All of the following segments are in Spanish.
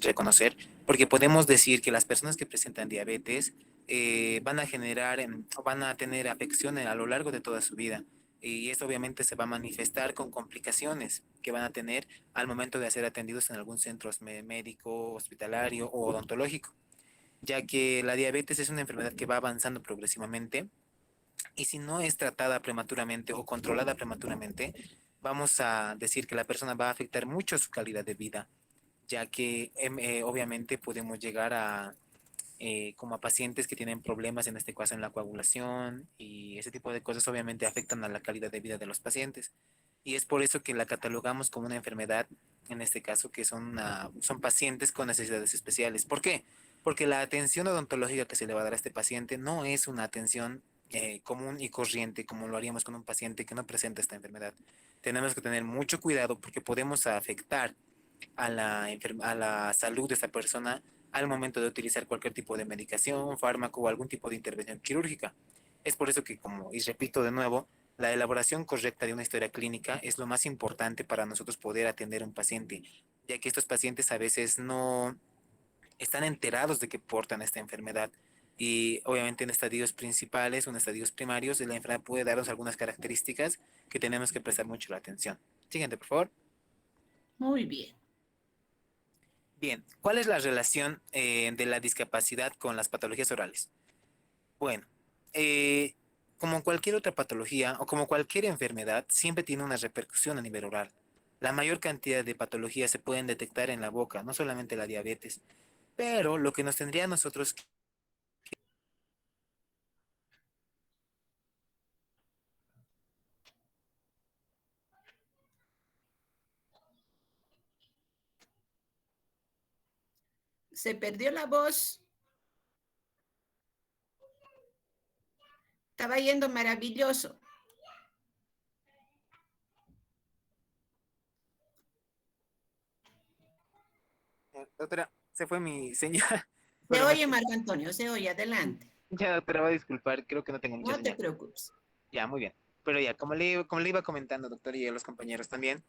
reconocer, porque podemos decir que las personas que presentan diabetes van a generar, van a tener afecciones a lo largo de toda su vida. Y esto obviamente se va a manifestar con complicaciones que van a tener al momento de ser atendidos en algún centro médico, hospitalario o odontológico, ya que la diabetes es una enfermedad que va avanzando progresivamente y si no es tratada prematuramente o controlada prematuramente, vamos a decir que la persona va a afectar mucho su calidad de vida, ya que obviamente podemos llegar a como a pacientes que tienen problemas, en este caso en la coagulación, y ese tipo de cosas obviamente afectan a la calidad de vida de los pacientes. Y es por eso que la catalogamos como una enfermedad, en este caso, que son, son pacientes con necesidades especiales. ¿Por qué? Porque la atención odontológica que se le va a dar a este paciente no es una atención común y corriente como lo haríamos con un paciente que no presenta esta enfermedad. Tenemos que tener mucho cuidado porque podemos afectar a la salud de esa persona al momento de utilizar cualquier tipo de medicación, fármaco o algún tipo de intervención quirúrgica. Es por eso que, como, y repito de nuevo, la elaboración correcta de una historia clínica es lo más importante para nosotros poder atender a un paciente, ya que estos pacientes a veces no están enterados de que portan esta enfermedad. Y obviamente en estadios principales o en estadios primarios, la enfermedad puede darnos algunas características que tenemos que prestar mucho la atención. Siguiente, por favor. Muy bien. Bien, ¿cuál es la relación de la discapacidad con las patologías orales? Bueno, eh, como cualquier otra patología o como cualquier enfermedad, siempre tiene una repercusión a nivel oral. La mayor cantidad de patologías se pueden detectar en la boca, no solamente la diabetes, pero lo que nos tendría a nosotros Se perdió la voz. Estaba yendo maravilloso. doctora, se fue mi señal, Se pero oye, Marco Antonio, se oye, adelante. ya, doctora, va a disculpar, creo que no tengo mucha No te señal. preocupes. Ya, muy bien. Pero ya, como le iba comentando, doctor, y a los compañeros también,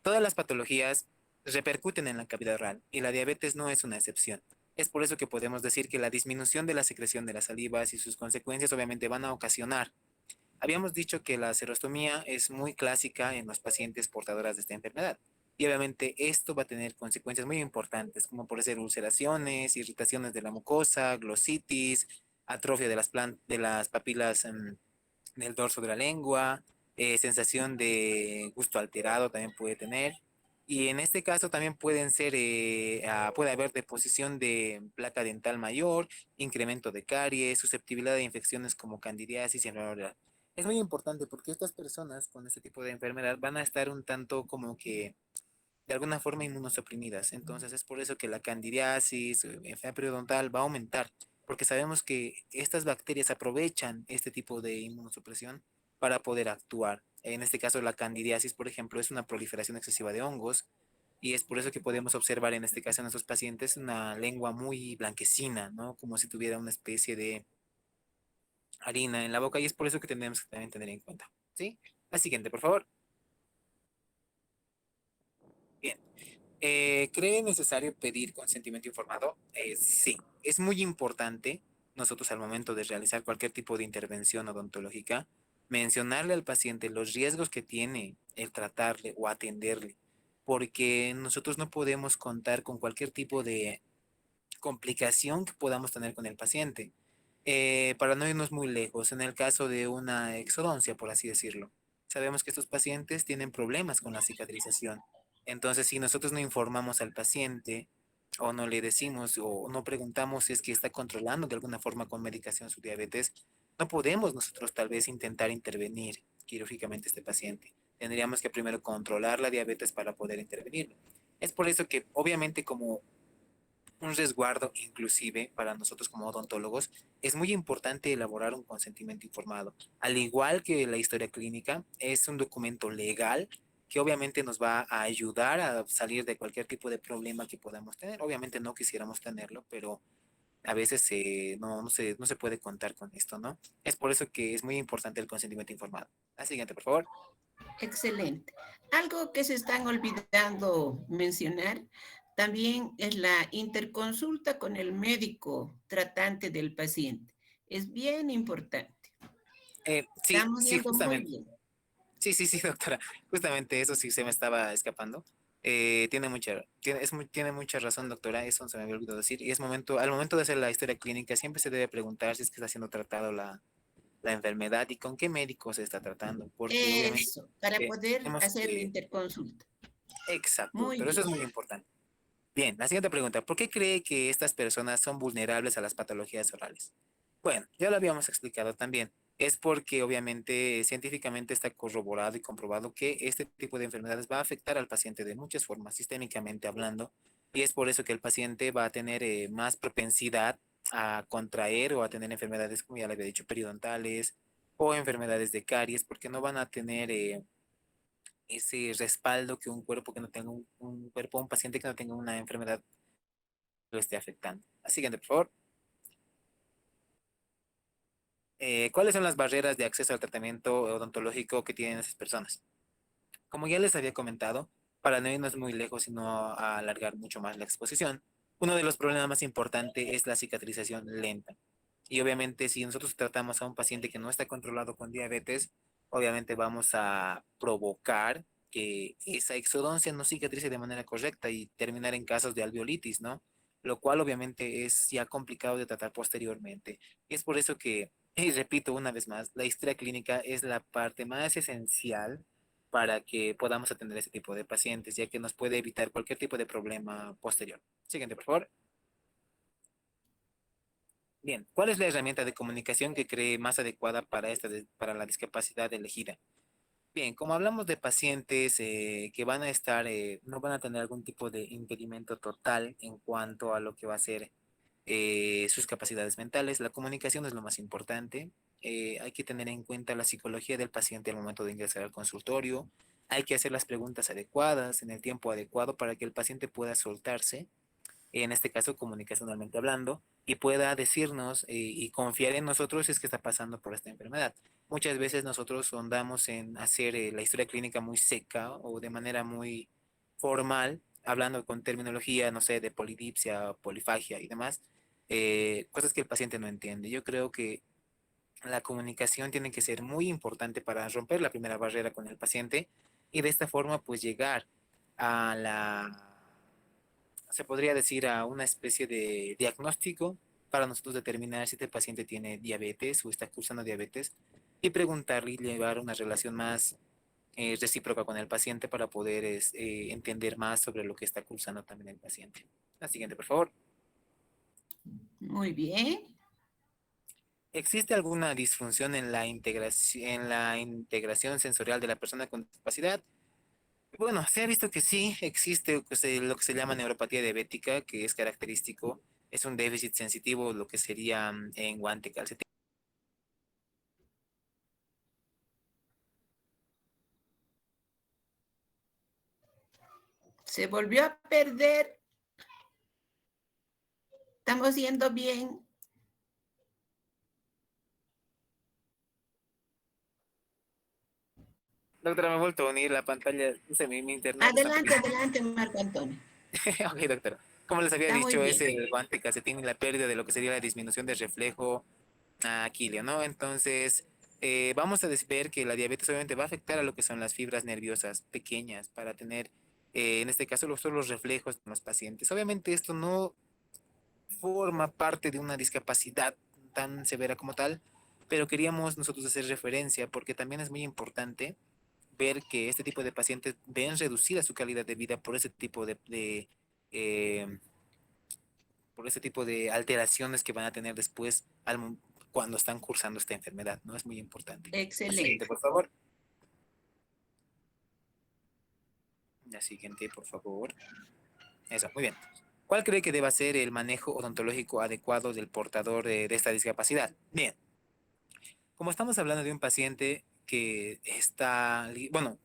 todas las patologías repercuten en la cavidad oral y la diabetes no es una excepción. Es por eso que podemos decir que la disminución de la secreción de las salivas y sus consecuencias obviamente van a ocasionar. Habíamos dicho que la serostomía es muy clásica en los pacientes portadoras de esta enfermedad. Y obviamente esto va a tener consecuencias muy importantes, como por ser ulceraciones, irritaciones de la mucosa, glositis, atrofia de de las papilas del dorso de la lengua, sensación de gusto alterado también puede tener. Y en este caso también pueden ser, puede haber deposición de placa dental mayor, incremento de caries, susceptibilidad de infecciones como candidiasis y enfermedad. Es muy importante porque estas personas con este tipo de enfermedad van a estar un tanto como que de alguna forma inmunosuprimidas. Entonces es por eso que la candidiasis, enfermedad periodontal va a aumentar, porque sabemos que estas bacterias aprovechan este tipo de inmunosupresión para poder actuar. En este caso, la candidiasis, por ejemplo, es una proliferación excesiva de hongos y es por eso que podemos observar en este caso en nuestros pacientes una lengua muy blanquecina, ¿no? Como si tuviera una especie de harina en la boca y es por eso que tenemos que también tener en cuenta. ¿Sí? La siguiente, por favor. Bien. ¿Cree necesario pedir consentimiento informado? Sí, es muy importante nosotros al momento de realizar cualquier tipo de intervención odontológica, mencionarle al paciente los riesgos que tiene el tratarle o atenderle, porque nosotros no podemos contar con cualquier tipo de complicación que podamos tener con el paciente. Para no irnos muy lejos, en el caso de una exodoncia, por así decirlo, sabemos que estos pacientes tienen problemas con la cicatrización. Entonces, si nosotros no informamos al paciente o no le decimos o no preguntamos si es que está controlando de alguna forma con medicación su diabetes, no podemos nosotros tal vez intentar intervenir quirúrgicamente a este paciente. Tendríamos que primero controlar la diabetes para poder intervenir. Es por eso que obviamente como un resguardo inclusive para nosotros como odontólogos, es muy importante elaborar un consentimiento informado. Al igual que la historia clínica, es un documento legal que obviamente nos va a ayudar a salir de cualquier tipo de problema que podamos tener. Obviamente no quisiéramos tenerlo, pero a veces no se puede contar con esto, ¿no? Es por eso que es muy importante el consentimiento informado. La siguiente, por favor. Excelente. Algo que se están olvidando mencionar, También es la interconsulta con el médico tratante del paciente. Es bien importante. Sí, Estamos sí, yendo muy justamente. bien. Sí, sí, sí, doctora. Justamente eso sí se me estaba escapando. Tiene mucha razón, doctora. Eso se me había olvidado decir. Y al momento de hacer la historia clínica, siempre se debe preguntar si es que está siendo tratado la enfermedad y con qué médico se está tratando. Porque obviamente Eso, para poder tenemos hacer la que... interconsulta. Exacto, Muy doctor. Eso es bien. muy importante. Bien, la siguiente pregunta. ¿Por qué cree que estas personas son vulnerables a las patologías orales? Bueno, ya lo habíamos explicado también. Es porque obviamente científicamente está corroborado y comprobado que este tipo de enfermedades va a afectar al paciente de muchas formas, sistémicamente hablando, y es por eso que el paciente va a tener más propensidad a contraer o a tener enfermedades, como ya le había dicho, periodontales o enfermedades de caries, porque no van a tener ese respaldo que un cuerpo que no tenga un cuerpo, un paciente que no tenga una enfermedad lo esté afectando. La siguiente, por favor. ¿Cuáles son las barreras de acceso al tratamiento odontológico que tienen esas personas? Como ya les había comentado, para no irnos muy lejos y no a alargar mucho más la exposición, uno de los problemas más importantes es la cicatrización lenta. Y obviamente si nosotros tratamos a un paciente que no está controlado con diabetes, obviamente vamos a provocar que esa exodoncia no cicatrice de manera correcta y terminar en casos de alveolitis, ¿no? Lo cual obviamente es ya complicado de tratar posteriormente. Y es por eso que, y repito una vez más, la historia clínica es la parte más esencial para que podamos atender ese tipo de pacientes, ya que nos puede evitar cualquier tipo de problema posterior. Siguiente, por favor. Bien, ¿cuál es la herramienta de comunicación que cree más adecuada para para la discapacidad elegida? Bien, como hablamos de pacientes que van a estar, no van a tener algún tipo de impedimento total en cuanto a lo que va a ser sus capacidades mentales, la comunicación es lo más importante. Hay que tener en cuenta la psicología del paciente al momento de ingresar al consultorio. Hay que hacer las preguntas adecuadas en el tiempo adecuado para que el paciente pueda soltarse, en este caso comunicacionalmente hablando, y pueda decirnos y confiar en nosotros si es que está pasando por esta enfermedad. Muchas veces nosotros ondamos en hacer la historia clínica muy seca o de manera muy formal, hablando con terminología, no sé, de polidipsia, polifagia y demás, cosas que el paciente no entiende. Yo creo que la comunicación tiene que ser muy importante para romper la primera barrera con el paciente y de esta forma pues llegar a se podría decir, a una especie de diagnóstico para nosotros determinar si este paciente tiene diabetes o está cursando diabetes y preguntarle y llevar una relación más recíproca con el paciente para poder entender más sobre lo que está cursando también el paciente. La siguiente, por favor. Muy bien. ¿Existe alguna disfunción en la integración sensorial de la persona con discapacidad? Bueno, se ha visto que sí existe lo que se llama neuropatía diabética, que es característico, es un déficit sensitivo, lo que sería en guante calcetín. Se volvió a perder. Estamos yendo bien. Doctora, me he vuelto a unir la pantalla, no sé, mi internet está un Adelante, poquito... adelante, Marco Antonio. Ok, doctora. Como les había Está muy dicho, es bien. el guante calcetín y la pérdida de lo que sería la disminución del reflejo aquileo, ¿no? Entonces, vamos a ver que la diabetes obviamente va a afectar a lo que son las fibras nerviosas pequeñas para tener, en este caso, solo los reflejos de los pacientes. Obviamente esto no forma parte de una discapacidad tan severa como tal, pero queríamos nosotros hacer referencia porque también es muy importante ver que este tipo de pacientes ven reducida su calidad de vida por ese tipo eh, por ese tipo de alteraciones que van a tener después cuando están cursando esta enfermedad, ¿no? Es muy importante. La siguiente, Excelente. por favor. La siguiente, por favor. Eso, muy bien. ¿Cuál cree que deba ser el manejo odontológico adecuado del portador de esta discapacidad? Bien, como estamos hablando de un paciente que está, bueno,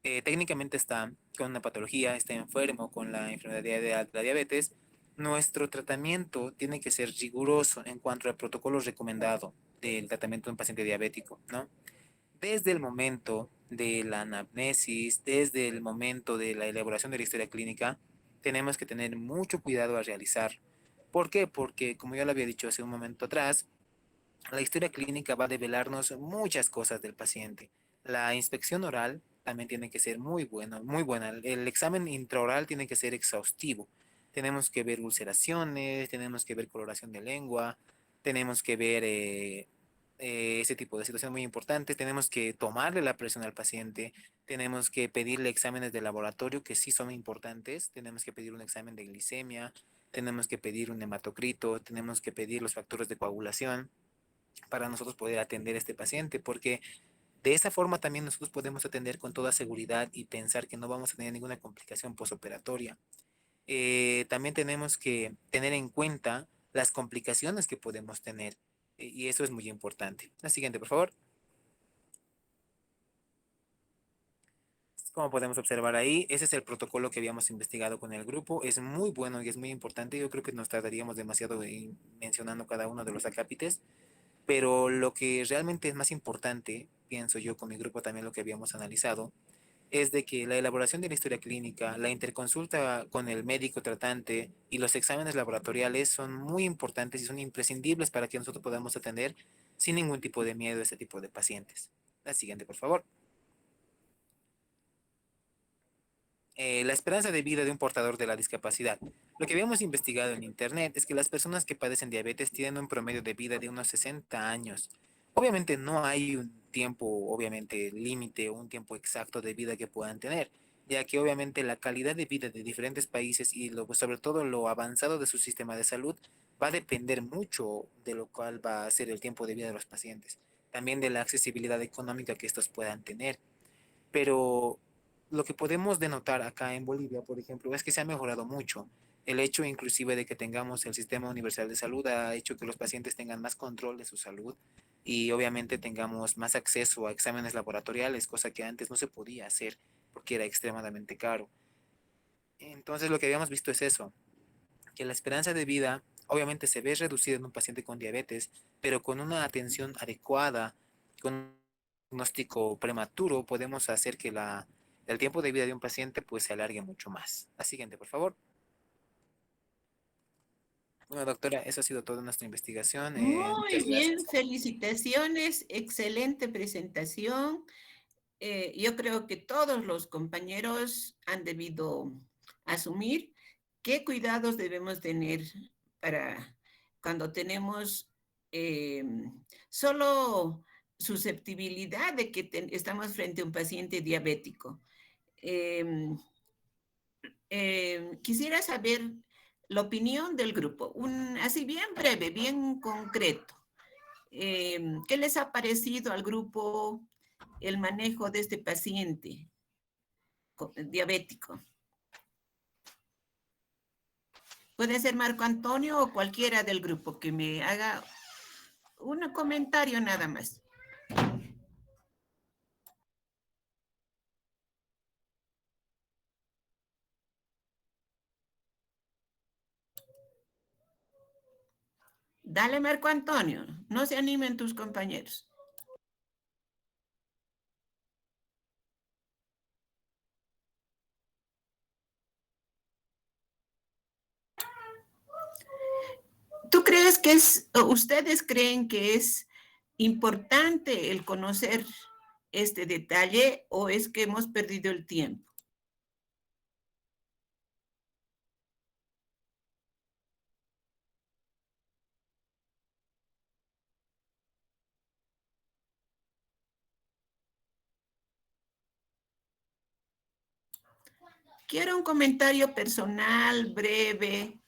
técnicamente está con una patología, está enfermo con la enfermedad de la diabetes, nuestro tratamiento tiene que ser riguroso en cuanto al protocolo recomendado del tratamiento de un paciente diabético, ¿no? Desde el momento de la anamnesis, desde el momento de la elaboración de la historia clínica, tenemos que tener mucho cuidado al realizar. ¿Por qué? Porque, como ya lo había dicho hace un momento atrás, la historia clínica va a develarnos muchas cosas del paciente. La inspección oral también tiene que ser muy buena, muy buena. El examen intraoral tiene que ser exhaustivo. Tenemos que ver ulceraciones, tenemos que ver coloración de lengua, tenemos que ver ese tipo de situaciones muy importantes. Tenemos que tomarle la presión al paciente, tenemos que pedirle exámenes de laboratorio que sí son importantes. Tenemos que pedir un examen de glicemia, tenemos que pedir un hematocrito, tenemos que pedir los factores de coagulación para nosotros poder atender a este paciente, porque de esa forma también nosotros podemos atender con toda seguridad y pensar que no vamos a tener ninguna complicación posoperatoria. También tenemos que tener en cuenta las complicaciones que podemos tener, y eso es muy importante. La siguiente, por favor. Como podemos observar ahí, ese es el protocolo que habíamos investigado con el grupo. Es muy bueno y es muy importante. Yo creo que nos tardaríamos demasiado en mencionando cada uno de los acápites. Pero lo que realmente es más importante, pienso yo con mi grupo también lo que habíamos analizado, es de que la elaboración de la historia clínica, la interconsulta con el médico tratante y los exámenes laboratoriales son muy importantes y son imprescindibles para que nosotros podamos atender sin ningún tipo de miedo a este tipo de pacientes. La siguiente, por favor. La esperanza de vida de un portador de la discapacidad. Lo que habíamos investigado en Internet es que las personas que padecen diabetes tienen un promedio de vida de unos 60 años. Obviamente no hay un tiempo, obviamente, límite o un tiempo exacto de vida que puedan tener, ya que obviamente la calidad de vida de diferentes países y sobre todo lo avanzado de su sistema de salud va a depender mucho de lo cual va a ser el tiempo de vida de los pacientes. También de la accesibilidad económica que estos puedan tener. Pero lo que podemos denotar acá en Bolivia, por ejemplo, es que se ha mejorado mucho. El hecho inclusive de que tengamos el sistema universal de salud ha hecho que los pacientes tengan más control de su salud y obviamente tengamos más acceso a exámenes laboratoriales, cosa que antes no se podía hacer porque era extremadamente caro. Entonces lo que habíamos visto es eso, que la esperanza de vida obviamente se ve reducida en un paciente con diabetes, pero con una atención adecuada, con un diagnóstico prematuro, podemos hacer que el tiempo de vida de un paciente pues se alargue mucho más. La siguiente, por favor. Bueno, doctora, eso ha sido toda nuestra investigación. Muy Muchas bien, gracias. felicitaciones, excelente presentación. Yo creo que todos los compañeros han debido asumir qué cuidados debemos tener para cuando tenemos eh, solo susceptibilidad de que estamos frente a un paciente diabético. Eh, Quisiera saber la opinión del grupo, así bien breve, bien concreto. ¿Qué les ha parecido al grupo el manejo de este paciente diabético? Puede ser Marco Antonio o cualquiera del grupo que me haga un comentario nada más. Dale, Marco Antonio, no se animen tus compañeros. ¿Tú crees que ustedes creen que es importante el conocer este detalle o es que hemos perdido el tiempo? Quiero un comentario personal, breve,